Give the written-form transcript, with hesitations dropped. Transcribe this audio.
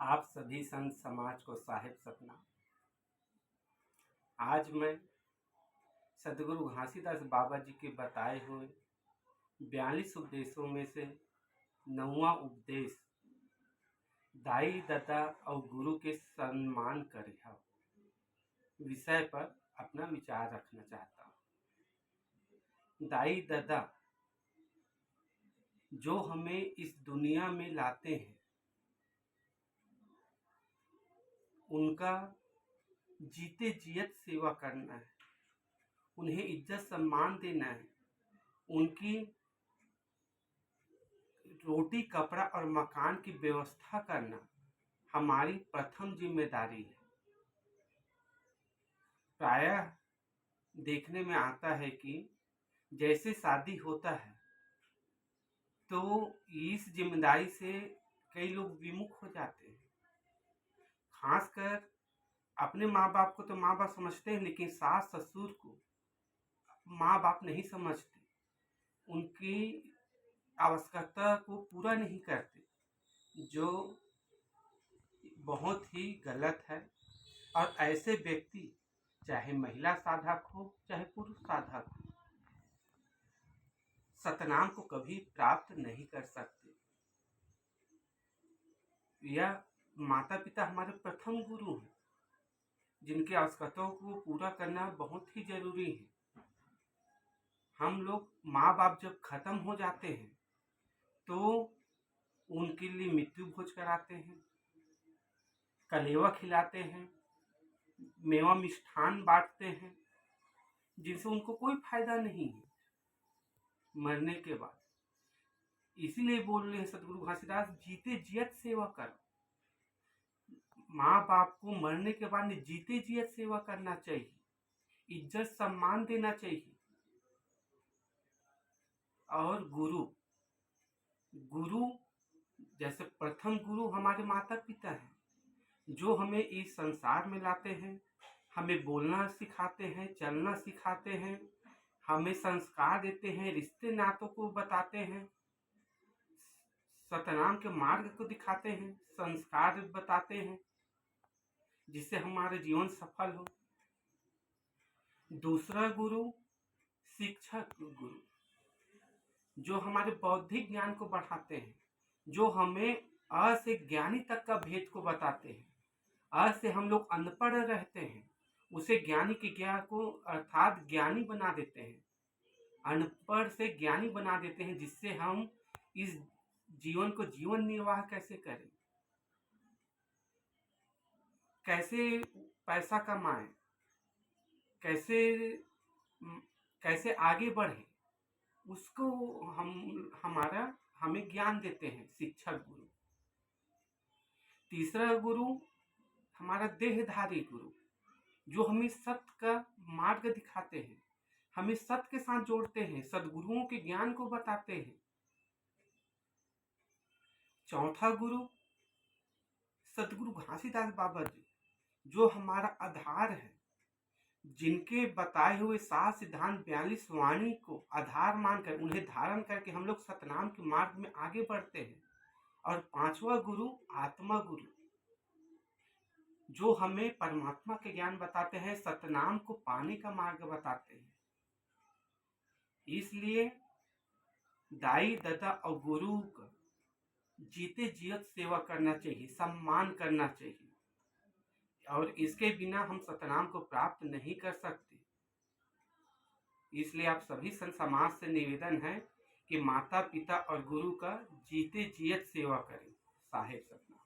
आप सभी संत समाज को साहिब सपना। आज मैं सदगुरु घासीदास बाबा जी के बताए हुए 42 उपदेशों में से 9वां उपदेश दाई दत्ता और गुरु के सम्मान करिहा विषय पर अपना विचार रखना चाहता हूँ। दाई दादा जो हमें इस दुनिया में लाते हैं, उनका जीते जियत सेवा करना है, उन्हें इज्जत सम्मान देना है, उनकी रोटी कपड़ा और मकान की व्यवस्था करना हमारी प्रथम जिम्मेदारी है। प्रायः देखने में आता है कि जैसे शादी होता है तो इस जिम्मेदारी से कई लोग विमुख हो जाते हैं। खासकर अपने माँ बाप को तो माँ बाप समझते हैं, लेकिन सास ससुर को माँ बाप नहीं समझते, उनकी आवश्यकता को पूरा नहीं करते, जो बहुत ही गलत है। और ऐसे व्यक्ति चाहे महिला साधक हो चाहे पुरुष साधक हो, सतनाम को कभी प्राप्त नहीं कर सकते। यह माता पिता हमारे प्रथम गुरु हैं, जिनकी आवश्यकताओं को पूरा करना बहुत ही जरूरी है। हम लोग माँ बाप जब खत्म हो जाते हैं तो उनके लिए मृत्यु भोज कराते हैं, कलेवा खिलाते हैं, मेवा मिष्ठान बांटते हैं, जिनसे उनको कोई फायदा नहीं है मरने के बाद। इसीलिए बोल रहे हैं सदगुरु घासीदास, जीते जियत सेवा करो। माँ बाप को मरने के बाद जीते जियत सेवा करना चाहिए, इज्जत सम्मान देना चाहिए। और गुरु जैसे प्रथम गुरु हमारे माता पिता हैं, जो हमें इस संसार में लाते हैं, हमें बोलना सिखाते हैं, चलना सिखाते हैं, हमें संस्कार देते हैं, रिश्ते नातों को बताते हैं, सतनाम के मार्ग को दिखाते हैं, संस्कार बताते हैं, जिससे हमारा जीवन सफल हो। दूसरा गुरु शिक्षक गुरु, जो हमारे बौद्धिक ज्ञान को बढ़ाते हैं, जो हमें अ से ज्ञानी तक का भेद को बताते हैं। अ से हम लोग अनपढ़ रहते हैं, उसे ज्ञानी के ज्ञान को अर्थात ज्ञानी बना देते हैं, अनपढ़ से ज्ञानी बना देते हैं, जिससे हम इस जीवन को जीवन निर्वाह कैसे करें, कैसे पैसा कमाएं, कैसे आगे बढ़े, उसको हमें ज्ञान देते हैं शिक्षक गुरु। तीसरा गुरु हमारा देहधारी गुरु, जो हमें सत्य का मार्ग दिखाते हैं, हमें सत्य के साथ जोड़ते हैं, सदगुरुओं के ज्ञान को बताते हैं। चौथा गुरु सदगुरु घासीदास बाबा जी, जो हमारा आधार है, जिनके बताए हुए 7 सिद्धांत 42 वाणी को आधार मानकर उन्हें धारण करके हम लोग सतनाम के मार्ग में आगे बढ़ते हैं। और पांचवा गुरु आत्मा गुरु, जो हमें परमात्मा के ज्ञान बताते हैं, सतनाम को पाने का मार्ग बताते हैं। इसलिए दाई दादा और गुरु का जीते जियत सेवा करना चाहिए, सम्मान करना चाहिए, और इसके बिना हम सतनाम को प्राप्त नहीं कर सकते। इसलिए आप सभी संत समाज से निवेदन है कि माता पिता और गुरु का जीते जियत सेवा करें। साहेब सतनाम।